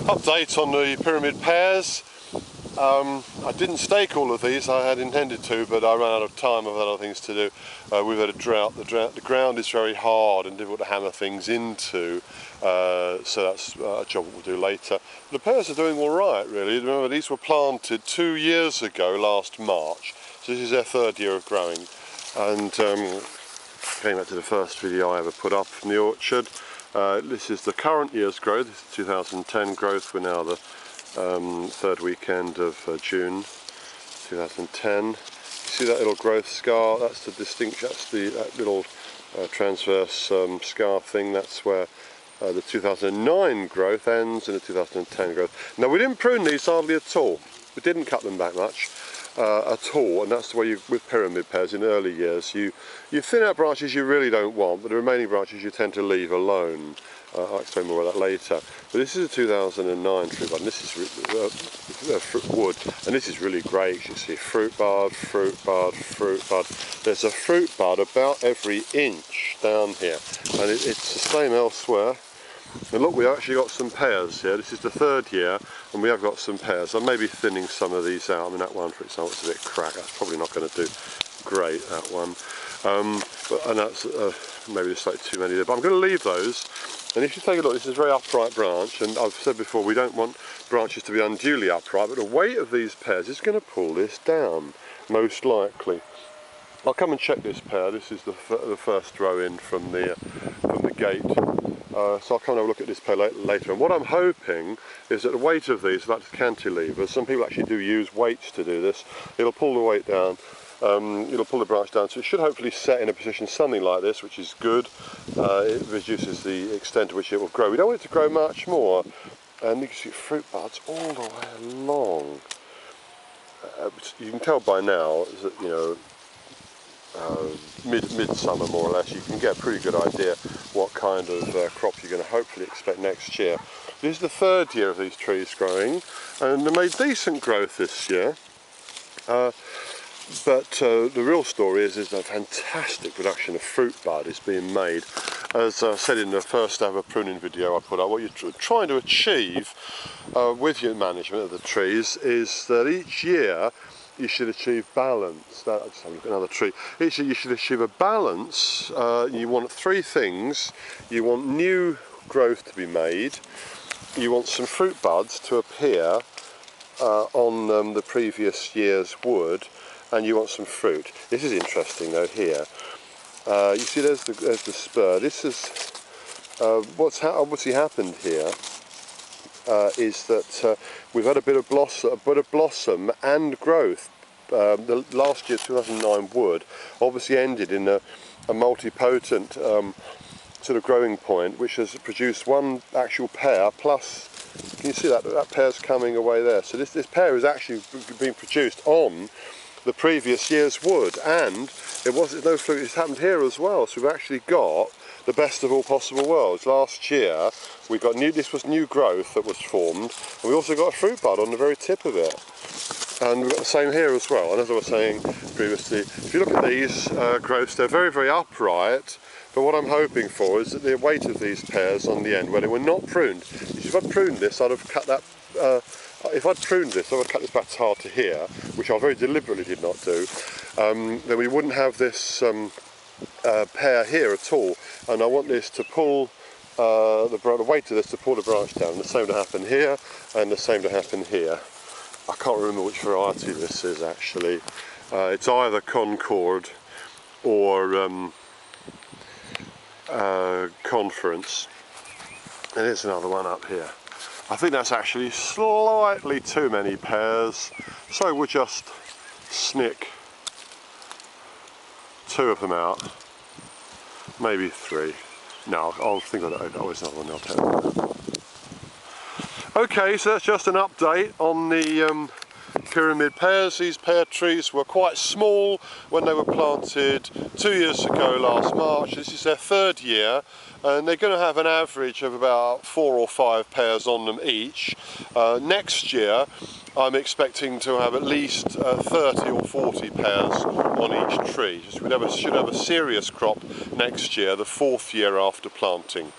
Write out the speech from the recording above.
Update on the pyramid pears. I didn't stake all of these, I had intended to, but I ran out of time, I've had other things to do. We've had a drought. The ground is very hard and difficult to hammer things into, so that's a job we'll do later. The pears are doing alright really. Remember, these were planted 2 years ago, last March, so this is their third year of growing. And came back to the first video I ever put up from the orchard. This is the current year's growth. This is 2010 growth. We're now the third weekend of June 2010. You see that little growth scar? That's the distinction. That's that little transverse scar thing. That's where the 2009 growth ends and the 2010 growth. Now, we didn't prune these hardly at all. We didn't cut them back much at all, and that's the way with pyramid pears in early years. You thin out branches you really don't want, but the remaining branches you tend to leave alone. I'll explain more about that later. But this is a 2009 tree bud, and this is wood, and this is really great. You see fruit bud, fruit bud, fruit bud. There's a fruit bud about every inch down here, and it's the same elsewhere. And look, we actually got some pears here. This is the third year, and we have got some pears. I may be thinning some of these out. I mean, that one, for example, is a bit cracked. That's probably not going to do great, that one. And that's maybe just slightly too many there. But I'm going to leave those. And if you take a look, this is a very upright branch. And I've said before, we don't want branches to be unduly upright, but the weight of these pears is going to pull this down, most likely. I'll come and check this pear. This is the first row in from the gate. So I'll come and have a look at this pear later. And what I'm hoping is that the weight of these, like cantilevers, some people actually do use weights to do this. It'll pull the weight down. It'll pull the branch down, so it should hopefully set in a position something like this, which is good. It reduces the extent to which it will grow. We don't want it to grow much more, and you can see fruit buds all the way along. You can tell by now that, you know, midsummer more or less, you can get a pretty good idea what kind of crop you're going to hopefully expect next year. This is the third year of these trees growing, and they made decent growth this year. But the real story is a fantastic production of fruit bud is being made. As I said in the first ever pruning video I put up, what you're trying to achieve with your management of the trees is that each year you should achieve balance. I'll just have a look at another tree. Each year you should achieve a balance. You want three things. You want new growth to be made. You want some fruit buds to appear on the previous year's wood. And you want some fruit. This is interesting though here. You see there's the spur. This is what's obviously happened here is that we've had a bit of blossom and growth. The last year 2009 wood obviously ended in a multipotent sort of growing point, which has produced one actual pear plus. Can you see that pear's coming away there? So this pear has actually been produced on the previous year's wood, and there's no fluke. It's happened here as well. So we've actually got the best of all possible worlds. Last year we got this was new growth that was formed, and we also got a fruit bud on the very tip of it, and we've got the same here as well. And as I was saying previously, if you look at these growths, they're very, very upright. But what I'm hoping for is that the weight of these pears on the end, when they were not pruned, if I'd pruned this, I'd have cut that. If I'd pruned this, I would cut this back as hard to here, which I very deliberately did not do, then we wouldn't have this pear here at all. And I want this to pull, the weight of this to pull the branch down. The same to happen here, and the same to happen here. I can't remember which variety this is actually. It's either Concord or Conference. And here's another one up here. I think that's actually slightly too many pears, so we'll just snick 2 of them out, maybe 3. No, I'll think of that. Oh, there's another one, I'll tell you. Okay, so that's just an update on the pyramid pears. These pear trees were quite small when they were planted 2 years ago last March. This is their third year, and they're going to have an average of about 4 or 5 pears on them each. Next year I'm expecting to have at least 30 or 40 pears on each tree. We should have a serious crop next year, the 4th year after planting.